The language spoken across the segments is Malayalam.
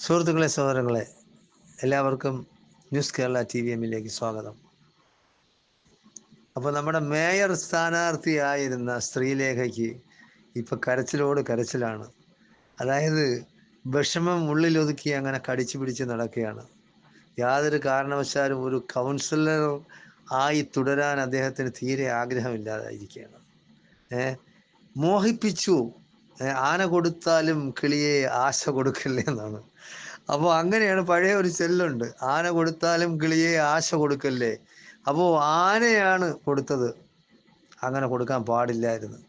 സുഹൃത്തുക്കളെ, സഹോദരങ്ങളെ, എല്ലാവർക്കും ന്യൂസ് കേരള TVM-ലേക്ക് സ്വാഗതം. അപ്പോൾ നമ്മുടെ മേയർ സ്ഥാനാർത്ഥിയായിരുന്ന ശ്രീലേഖയ്ക്ക് ഇപ്പം കരച്ചിലോട് കരച്ചിലാണ്. അതായത് വിഷമം ഉള്ളിലൊതുക്കി അങ്ങനെ കടിച്ചു പിടിച്ച് നടക്കുകയാണ്. യാതൊരു കാരണവശാലും ഒരു കൗൺസിലർ ആയി തുടരാൻ അദ്ദേഹത്തിന് തീരെ ആഗ്രഹമില്ലാതായിരിക്കുകയാണ്. മോഹിപ്പിച്ചു, ആന കൊടുത്താലും കിളിയെ ആശ കൊടുക്കല്ലേ എന്നാണ്. അപ്പോൾ അങ്ങനെയാണ്, പഴയ ഒരു ചെല്ലുണ്ട്, ആന കൊടുത്താലും കിളിയെ ആശ കൊടുക്കല്ലേ. അപ്പോൾ ആനയാണ് കൊടുത്തത്, അങ്ങനെ കൊടുക്കാൻ പാടില്ലായിരുന്നു.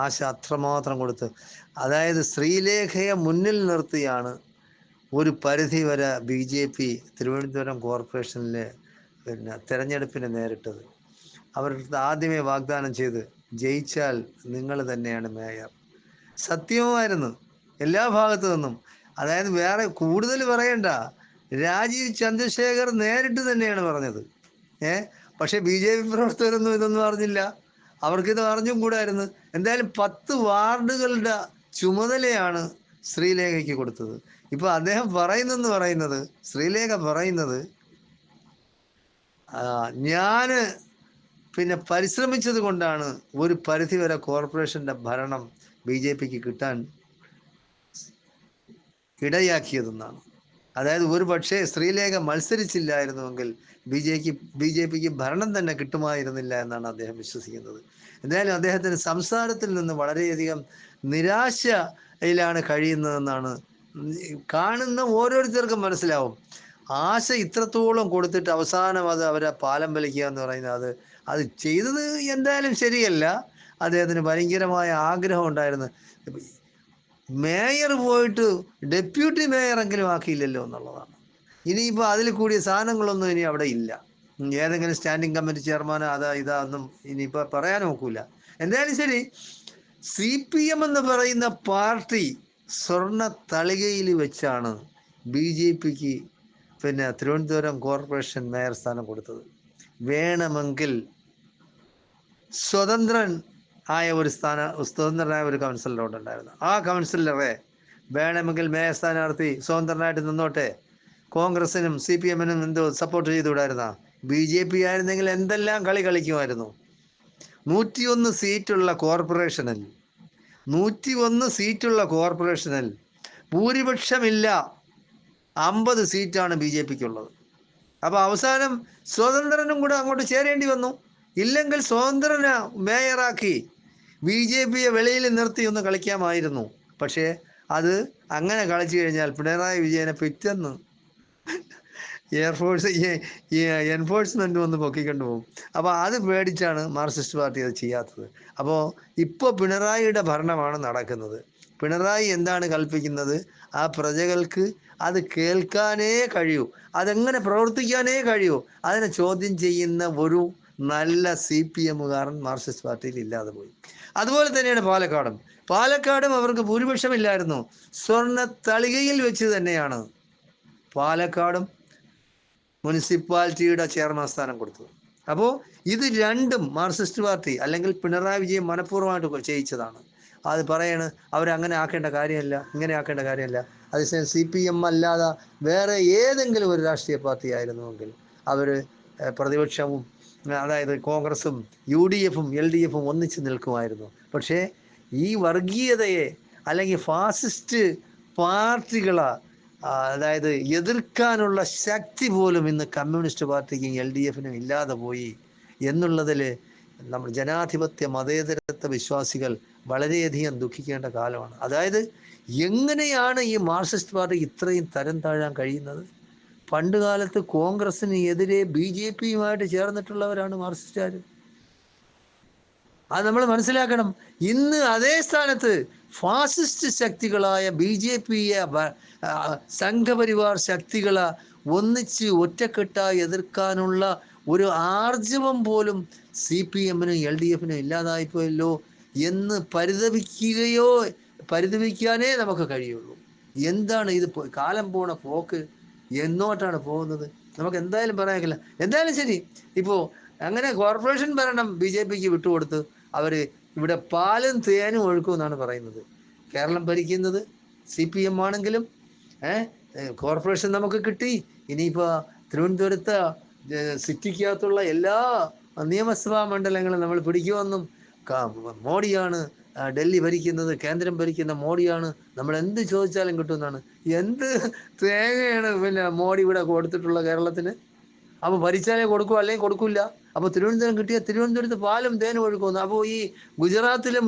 ആശ അത്രമാത്രം കൊടുത്ത്, അതായത് ശ്രീലേഖയെ മുന്നിൽ നിർത്തിയാണ് ഒരു പരിധി വരെ BJP തിരുവനന്തപുരം കോർപ്പറേഷനിൽ തിരഞ്ഞെടുപ്പിനെ നേരിട്ടത്. അവർക്ക് ആദ്യമേ വാഗ്ദാനം ചെയ്ത്, ജയിച്ചാൽ നിങ്ങൾ തന്നെയാണ് മേയർ. സത്യവുമായിരുന്നു എല്ലാ ഭാഗത്തു നിന്നും. അതായത് വേറെ കൂടുതൽ പറയണ്ട, രാജീവ് ചന്ദ്രശേഖർ നേരിട്ട് തന്നെയാണ് പറഞ്ഞത്. പക്ഷേ BJP പ്രവർത്തകരൊന്നും ഇതൊന്നും അറിഞ്ഞില്ല, അവർക്കിത് അറിഞ്ഞും കൂടായിരുന്നു. എന്തായാലും 10 വാർഡുകളുടെ ചുമതലയാണ് ശ്രീലേഖയ്ക്ക് കൊടുത്തത്. ഇപ്പോൾ അദ്ദേഹം പറയുന്നത്, ശ്രീലേഖ പറയുന്നത്, ഞാൻ പരിശ്രമിച്ചത് കൊണ്ടാണ് ഒരു പരിധി വരെ കോർപ്പറേഷൻ്റെ ഭരണം BJPക്ക് കിട്ടാൻ ഇടയാക്കിയതെന്നാണ്. അതായത് ഒരു പക്ഷേ ശ്രീലേഖ മത്സരിച്ചില്ലായിരുന്നുവെങ്കിൽ BJPക്ക് ഭരണം തന്നെ കിട്ടുമായിരുന്നില്ല എന്നാണ് അദ്ദേഹം വിശ്വസിക്കുന്നത്. എന്തായാലും അദ്ദേഹത്തിൻ്റെ സംസാരത്തിൽ നിന്ന് വളരെയധികം നിരാശയിലാണ് കഴിയുന്നതെന്നാണ് കാണുന്ന ഓരോരുത്തർക്കും മനസ്സിലാവും. ആശ ഇത്രത്തോളം കൊടുത്തിട്ട് അവസാനം അത് അവരെ പാലം വലിക്കുക എന്ന് പറയുന്നത്, അത് ചെയ്തത് എന്തായാലും ശരിയല്ല. അദ്ദേഹത്തിന് ഭയങ്കരമായ ആഗ്രഹം ഉണ്ടായിരുന്നു. മേയർ പോയിട്ട് ഡെപ്യൂട്ടി മേയറെങ്കിലും ആക്കിയില്ലല്ലോ എന്നുള്ളതാണ്. ഇനിയിപ്പോൾ അതിൽ കൂടിയ സാധനങ്ങളൊന്നും ഇനി അവിടെ ഇല്ല. ഏതെങ്കിലും സ്റ്റാൻഡിംഗ് കമ്മിറ്റി ചെയർമാനോ ഇതാ ഒന്നും ഇനിയിപ്പോൾ പറയാൻ നോക്കൂല. എന്തായാലും ശരി, CPM എന്ന് പറയുന്ന പാർട്ടി സ്വർണ്ണ തളികയിൽ വെച്ചാണ് BJPക്ക് തിരുവനന്തപുരം കോർപ്പറേഷൻ മേയർ സ്ഥാനം കൊടുത്തത്. വേണമെങ്കിൽ സ്വതന്ത്രനായ ഒരു കൗൺസിലറോട് ഉണ്ടായിരുന്നു. ആ കൗൺസിലറെ വേണമെങ്കിൽ മേയർ സ്ഥാനാർത്ഥി സ്വതന്ത്രനായിട്ട് നിന്നോട്ടെ, കോൺഗ്രസിനും CPM-നും എന്തോ സപ്പോർട്ട് ചെയ്തുകൂടായിരുന്ന. BJP ആയിരുന്നെങ്കിൽ എന്തെല്ലാം കളി കളിക്കുമായിരുന്നു. 101 സീറ്റുള്ള കോർപ്പറേഷനിൽ ഭൂരിപക്ഷമില്ല, 50 സീറ്റാണ് BJPക്കുള്ളത്. അപ്പോൾ അവസാനം സ്വതന്ത്രനും കൂടെ അങ്ങോട്ട് ചേരേണ്ടി വന്നു. ഇല്ലെങ്കിൽ സ്വതന്ത്രനെ മേയറാക്കി BJPയെ വെളിയിൽ നിർത്തി ഒന്ന് കളിക്കാമായിരുന്നു. പക്ഷേ അത് അങ്ങനെ കളിച്ചു കഴിഞ്ഞാൽ പിണറായി വിജയനെ പിറ്റെന്ന് എൻഫോഴ്സ്മെൻറ്റ് വന്ന് പൊക്കിക്കൊണ്ട് പോകും. അപ്പോൾ അത് പേടിച്ചാണ് മാർക്സിസ്റ്റ് പാർട്ടി അത് ചെയ്യാത്തത്. അപ്പോൾ ഇപ്പോൾ പിണറായിയുടെ ഭരണമാണ് നടക്കുന്നത്. പിണറായി എന്താണ് കൽപ്പിക്കുന്നത്, ആ പ്രജകൾക്ക് അത് കേൾക്കാനേ കഴിയൂ, അതെങ്ങനെ പ്രവർത്തിക്കാനേ കഴിയൂ. അതിനെ ചോദ്യം ചെയ്യുന്ന ഒരു നല്ല CPM-കാരൻ മാർക്സിസ്റ്റ് പാർട്ടിയിൽ ഇല്ലാതെ പോയി. അതുപോലെ തന്നെയാണ് പാലക്കാടും അവർക്ക് ഭൂരിപക്ഷമില്ലായിരുന്നു. സ്വർണ്ണ തളികയിൽ വെച്ച് തന്നെയാണ് പാലക്കാടും മുനിസിപ്പാലിറ്റിയുടെ ചെയർമാൻ സ്ഥാനം കൊടുത്തത്. അപ്പോൾ ഇത് രണ്ടും മാർക്സിസ്റ്റ് പാർട്ടി അല്ലെങ്കിൽ പിണറായി വിജയൻ മനഃപൂർവ്വമായിട്ട് ചെയ്യിച്ചതാണ്. അത് പറയാണ്, അവരങ്ങനെ ആക്കേണ്ട കാര്യമല്ല, ഇങ്ങനെ ആക്കേണ്ട കാര്യമല്ല. അതേസമയം CPM അല്ലാതെ വേറെ ഏതെങ്കിലും ഒരു രാഷ്ട്രീയ പാർട്ടി ആയിരുന്നുവെങ്കിൽ അവർ പ്രതിപക്ഷവും, അതായത് കോൺഗ്രസും UDF-ഉം LDF-ഉം ഒന്നിച്ച് നിൽക്കുമായിരുന്നു. പക്ഷേ ഈ വർഗീയതയെ അല്ലെങ്കിൽ ഫാസിസ്റ്റ് പാർട്ടികളെ അതായത് എതിർക്കാനുള്ള ശക്തി പോലും ഇന്ന് കമ്മ്യൂണിസ്റ്റ് പാർട്ടിക്കും LDF-നും ഇല്ലാതെ പോയി എന്നുള്ളതിൽ നമ്മൾ ജനാധിപത്യ മതേതരത്വ വിശ്വാസികൾ വളരെയധികം ദുഃഖിക്കേണ്ട കാലമാണ്. അതായത് എങ്ങനെയാണ് ഈ മാർക്സിസ്റ്റ് പാർട്ടി ഇത്രയും തരം താഴാൻ കഴിയുന്നത്? പണ്ട് കാലത്ത് കോൺഗ്രസിന് എതിരെ BJP-യുമായിട്ട് ചേർന്നിട്ടുള്ളവരാണ് മാർക്സിസ്റ്റുകാർ. അത് നമ്മൾ മനസ്സിലാക്കണം. ഇന്ന് അതേ സ്ഥാനത്ത് ഫാസിസ്റ്റ് ശക്തികളായ BJP-യെ സംഘപരിവാർ ശക്തികളെ ഒന്നിച്ച് ഒറ്റക്കെട്ടായി എതിർക്കാനുള്ള ഒരു ആർജവം പോലും CPM-നും LDF-നും ഇല്ലാതായിപ്പോയല്ലോ എന്ന് പരിതപിക്കാനേ നമുക്ക് കഴിയുള്ളൂ. എന്താണ് ഇത്? കാലം പോണ പോക്ക് എന്നോട്ടാണ് പോകുന്നത് നമുക്ക് എന്തായാലും പറയാനില്ല. എന്തായാലും ശരി, ഇപ്പോൾ അങ്ങനെ കോർപ്പറേഷൻ ഭരണം BJP-ക്ക് വിട്ടുകൊടുത്ത് അവർ ഇവിടെ പാലും തേനും ഒഴുക്കുമെന്നാണ് പറയുന്നത്. കേരളം ഭരിക്കുന്നത് CPM ആണെങ്കിലും കോർപ്പറേഷൻ നമുക്ക് കിട്ടി. ഇനിയിപ്പോൾ തിരുവനന്തപുരത്ത് സിറ്റിക്കകത്തുള്ള എല്ലാ നിയമസഭാ മണ്ഡലങ്ങളും നമ്മൾ പിടിക്കുമെന്നും മോഡിയാണ് ഡൽഹി ഭരിക്കുന്നത്, കേന്ദ്രം ഭരിക്കുന്ന മോഡിയാണ്, നമ്മൾ എന്ത് ചോദിച്ചാലും കിട്ടുമെന്നാണ്. എന്ത് തേങ്ങയാണ് പിന്നെ മോഡി ഇവിടെ കൊടുത്തിട്ടുള്ള കേരളത്തിന്? അപ്പോൾ ഭരിച്ചാലേ കൊടുക്കൂ, അല്ലെങ്കിൽ കൊടുക്കില്ല. അപ്പോൾ തിരുവനന്തപുരം കിട്ടിയ തിരുവനന്തപുരത്ത് പാലും തേനും ഒഴുക്കുന്നു. അപ്പോൾ ഈ ഗുജറാത്തിലും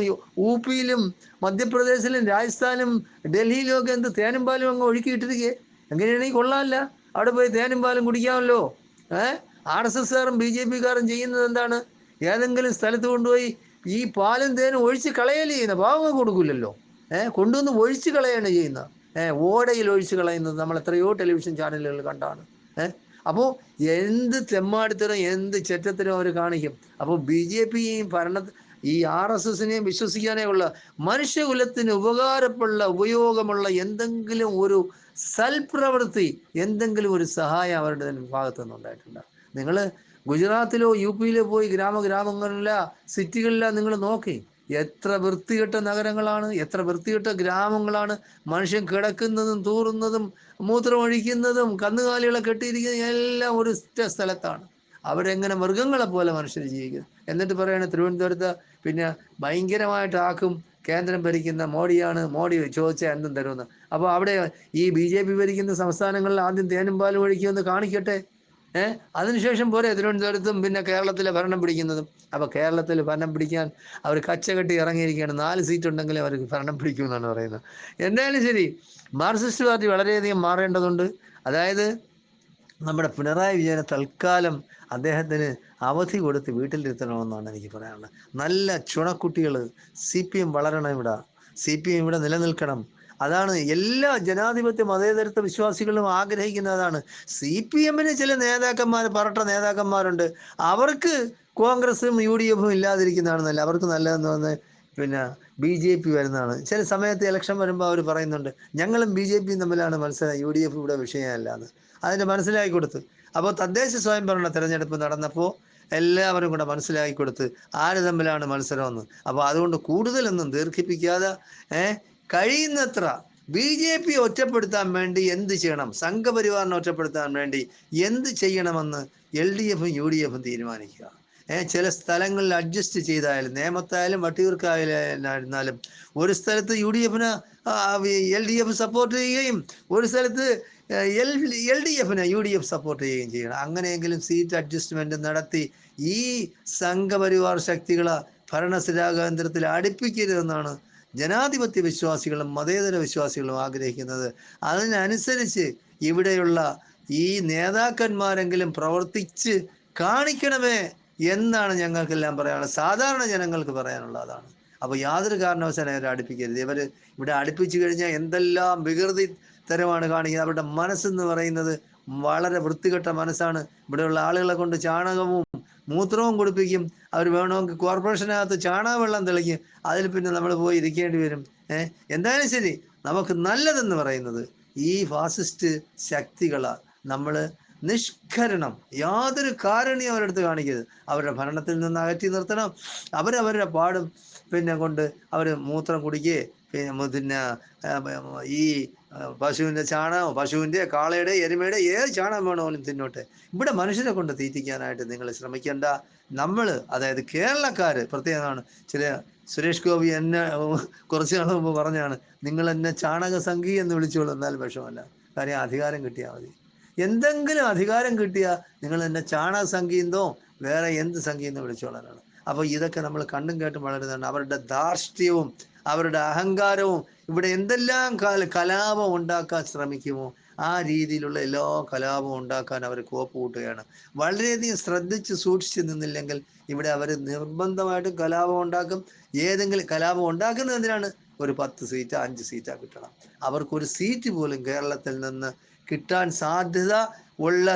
ഊപ്പിയിലും മധ്യപ്രദേശിലും രാജസ്ഥാനും ഡൽഹിയിലും ഒക്കെ എന്ത് തേനും പാലും അങ്ങ് ഒഴുക്കിയിട്ടിരിക്കേ? എങ്ങനെയാണെങ്കിൽ കൊള്ളാമല്ല, അവിടെ പോയി തേനും പാലും കുടിക്കാമല്ലോ. RSSകാരും BJPക്കാരും ചെയ്യുന്നത് എന്താണ്? ഏതെങ്കിലും സ്ഥലത്ത് കൊണ്ടുപോയി ഈ പാലും തേനും ഒഴിച്ച് കളയല് ചെയ്യുന്ന, പാവങ്ങൾ കൊടുക്കില്ലല്ലോ. കൊണ്ടുവന്ന് ഒഴിച്ച് കളയാണ് ചെയ്യുന്നത്. ഓടയിൽ ഒഴിച്ച് കളയുന്നത് നമ്മൾ എത്രയോ ടെലിവിഷൻ ചാനലുകൾ കണ്ടാണ്. അപ്പോൾ എന്ത് തെമ്മാടിത്തരം, എന്ത് ചെറ്റത്തരം അവർ കാണിക്കും. അപ്പോൾ BJPയെയും ഈ RSSനെയും വിശ്വസിക്കാനേ ഉള്ള, മനുഷ്യകുലത്തിന് ഉപയോഗമുള്ള എന്തെങ്കിലും ഒരു സൽപ്രവൃത്തി, എന്തെങ്കിലും ഒരു സഹായം അവരുടെ ഭാഗത്തു നിന്നുണ്ടായിട്ടുണ്ട്. നിങ്ങൾ ഗുജറാത്തിലോ UPയിലോ പോയി ഗ്രാമങ്ങളിലോ സിറ്റികളിലോ നിങ്ങൾ നോക്കി, എത്ര വൃത്തികെട്ട നഗരങ്ങളാണ്, എത്ര വൃത്തികെട്ട ഗ്രാമങ്ങളാണ്. മനുഷ്യൻ കിടക്കുന്നതും തൂറുന്നതും മൂത്രമൊഴിക്കുന്നതും കന്നുകാലികളെ കെട്ടിയിരിക്കുന്നതും എല്ലാം ഒരു സ്ഥലത്താണ്. അവരെങ്ങനെ മൃഗങ്ങളെ പോലെ മനുഷ്യർ ജീവിക്കുന്നത്. എന്നിട്ട് പറയണ തിരുവനന്തപുരത്ത് പിന്നെ ഭയങ്കരമായിട്ടാക്കും, കേന്ദ്രം ഭരിക്കുന്ന മോഡിയാണ്, മോഡി ചോദിച്ചാൽ എന്തും തരുമെന്ന്. അപ്പോൾ അവിടെ ഈ BJP ഭരിക്കുന്ന സംസ്ഥാനങ്ങളിൽ ആദ്യം തേനും പാലും ഒഴിക്കുമെന്ന് കാണിക്കട്ടെ. അതിനുശേഷം പോരെ തിരുവനന്തപുരത്തും പിന്നെ കേരളത്തിലെ ഭരണം പിടിക്കുന്നതും. അപ്പോൾ കേരളത്തിൽ ഭരണം പിടിക്കാൻ അവർ കച്ചകെട്ടി ഇറങ്ങിയിരിക്കുകയാണ്. 4 സീറ്റ് ഉണ്ടെങ്കിലേ അവർക്ക് ഭരണം പിടിക്കുമെന്നാണ് പറയുന്നത്. എന്തായാലും ശരി, മാർക്സിസ്റ്റ് പാർട്ടി വളരെയധികം മാറേണ്ടതുണ്ട്. അതായത് നമ്മുടെ പിണറായി വിജയനെ തൽക്കാലം അദ്ദേഹത്തിന് അവധി കൊടുത്ത് വീട്ടിലിരുത്തണമെന്നാണ് എനിക്ക് പറയാനുള്ളത്. നല്ല ചുണക്കുട്ടികൾ CPM വളരണം, CPM ഇവിടെ നിലനിൽക്കണം. അതാണ് എല്ലാ ജനാധിപത്യ മതേതരത്വ വിശ്വാസികളും ആഗ്രഹിക്കുന്നതാണ്. CPMന് ചില പറട്ട നേതാക്കന്മാരുണ്ട്. അവർക്ക് കോൺഗ്രസും UDFും ഇല്ലാതിരിക്കുന്നതാണെന്നല്ല, അവർക്ക് നല്ലതെന്ന് പറഞ്ഞ് പിന്നെ BJP വരുന്നതാണ്. ചില സമയത്ത് ഇലക്ഷൻ വരുമ്പോൾ അവർ പറയുന്നുണ്ട്, ഞങ്ങളും BJPയും തമ്മിലാണ് മത്സരം, UDF ഇവിടെ വിഷയമല്ല എന്ന്. അതിന് മനസ്സിലാക്കി കൊടുത്ത്. അപ്പോൾ തദ്ദേശ സ്വയംഭരണ തെരഞ്ഞെടുപ്പ് നടന്നപ്പോൾ എല്ലാവരും കൂടെ മനസ്സിലാക്കി കൊടുത്ത് ആര് തമ്മിലാണ് മത്സരമെന്ന്. അപ്പോൾ അതുകൊണ്ട് കൂടുതലൊന്നും ദീർഘിപ്പിക്കാതെ കഴിയുന്നത്ര BJP ഒറ്റപ്പെടുത്താൻ വേണ്ടി എന്ത് ചെയ്യണം, സംഘപരിവാറിനെ ഒറ്റപ്പെടുത്താൻ വേണ്ടി എന്ത് ചെയ്യണമെന്ന് LDFും UDFും തീരുമാനിക്കുക. ചില സ്ഥലങ്ങളിൽ അഡ്ജസ്റ്റ് ചെയ്തായാലും, നേമത്തായാലും വട്ടിയൂർക്കായാലും ഒരു സ്ഥലത്ത് UDFന് LDF സപ്പോർട്ട് ചെയ്യുകയും ഒരു സ്ഥലത്ത് LDFന് UDF സപ്പോർട്ട് ചെയ്യുകയും ചെയ്യണം. അങ്ങനെയെങ്കിലും സീറ്റ് അഡ്ജസ്റ്റ്മെന്റ് നടത്തി ഈ സംഘപരിവാർ ശക്തികളെ ഭരണസിരാ കേന്ദ്രത്തിൽ അടുപ്പിക്കരുതെന്നാണ് ജനാധിപത്യ വിശ്വാസികളും മതേതര വിശ്വാസികളും ആഗ്രഹിക്കുന്നത്. അതിനനുസരിച്ച് ഇവിടെയുള്ള ഈ നേതാക്കന്മാരെങ്കിലും പ്രവർത്തിച്ച് കാണിക്കണമേ എന്നാണ് ഞങ്ങൾക്കെല്ലാം പറയാനുള്ളത്. സാധാരണ ജനങ്ങൾക്ക് പറയാനുള്ളത് അതാണ്. അപ്പോൾ യാതൊരു കാരണവശാലും അവരെ അടുപ്പിക്കരുത്. ഇവിടെ അടുപ്പിച്ചു കഴിഞ്ഞാൽ എന്തെല്ലാം വികൃതി തരമാണ് കാണിക്കുന്നത്. അവരുടെ മനസ്സെന്ന് പറയുന്നത് വളരെ വൃത്തികെട്ട മനസ്സാണ്. ഇവിടെയുള്ള ആളുകളെ കൊണ്ട് ചാണകവും മൂത്രവും കുടിപ്പിക്കും. അവർ വേണമെങ്കിൽ കോർപ്പറേഷനകത്ത് ചാണകവെള്ളം തെളിക്കും. അതിൽ പിന്നെ നമ്മൾ പോയി ഇരിക്കേണ്ടി വരും. എന്തായാലും ശരി, നമുക്ക് നല്ലതെന്ന് പറയുന്നത് ഈ ഫാസിസ്റ്റ് ശക്തികളെ നമ്മൾ നിഷ്കരണം, യാതൊരു കാരുണ്യം അവരെടുത്ത് കാണിക്കരുത്. അവരുടെ ഭരണത്തിൽ നിന്ന് അകറ്റി നിർത്തണം. അവരവരുടെ പാടും പിന്നെ കൊണ്ട് അവർ മൂത്രം കുടിക്കുകയെ പിന്നെ ഈ പശുവിൻ്റെ ചാണകം, പശുവിൻ്റെ, കാളയുടെ, എരുമയുടെ ഏത് ചാണകം വേണമെങ്കിലും തിന്നോട്ടെ. ഇവിടെ മനുഷ്യരെ കൊണ്ട് തീറ്റിക്കാനായിട്ട് നിങ്ങൾ ശ്രമിക്കേണ്ട. നമ്മൾ, അതായത് കേരളക്കാർ പ്രത്യേകമാണ്. ചില സുരേഷ് ഗോപി എന്നെ കുറച്ച് നാൾ മുമ്പ് പറഞ്ഞാണ്, നിങ്ങൾ എന്നെ ചാണക സംഘി എന്ന് വിളിച്ചോളൂ, എന്നാലും വിഷമല്ല. കാര്യം അധികാരം കിട്ടിയാൽ മതി. എന്തെങ്കിലും അധികാരം കിട്ടിയാൽ നിങ്ങൾ എന്നെ ചാണക സംഘിയെന്നോ വേറെ എന്ത് സംഘിയെന്നോ വിളിച്ചോളാനാണ്. അപ്പോൾ ഇതൊക്കെ നമ്മൾ കണ്ടും കേട്ടും വളരുന്നതാണ്. അവരുടെ ധാർഷ്ട്യവും അവരുടെ അഹങ്കാരവും ഇവിടെ എന്തെല്ലാം കലാപം ഉണ്ടാക്കാൻ ശ്രമിക്കുമോ ആ രീതിയിലുള്ള എല്ലാ കലാപവും ഉണ്ടാക്കാൻ അവർ കോപ്പ് കൂട്ടുകയാണ്. വളരെയധികം ശ്രദ്ധിച്ച് സൂക്ഷിച്ച് നിന്നില്ലെങ്കിൽ ഇവിടെ അവർ നിർബന്ധമായിട്ടും കലാപം ഉണ്ടാക്കും. ഏതെങ്കിലും കലാപം ഉണ്ടാക്കുന്നത് എന്തിനാണ്? ഒരു 10 സീറ്റ് 5 സീറ്റാ കിട്ടണം. അവർക്കൊരു സീറ്റ് പോലും കേരളത്തിൽ നിന്ന് കിട്ടാൻ സാധ്യത ഉള്ള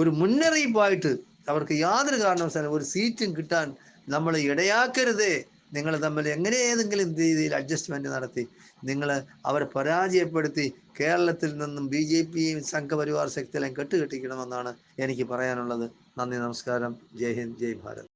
ഒരു മുന്നറിയിപ്പായിട്ട് അവർക്ക് യാതൊരു കാരണവശാലും ഒരു സീറ്റും കിട്ടാൻ നമ്മൾ ഇടയാക്കരുതേ. നിങ്ങൾ തമ്മിൽ എങ്ങനെ ഏതെങ്കിലും രീതിയിൽ അഡ്ജസ്റ്റ്മെന്റ് നടത്തി നിങ്ങൾ അവരെ പരാജയപ്പെടുത്തി കേരളത്തിൽ നിന്നും BJPയും സംഘപരിവാർ ശക്തികളെയും കെട്ടുകെട്ടിക്കണമെന്നാണ് എനിക്ക് പറയാനുള്ളത്. നന്ദി, നമസ്കാരം. ജയ് ഹിന്ദ്, ജയ് ഭാരത്.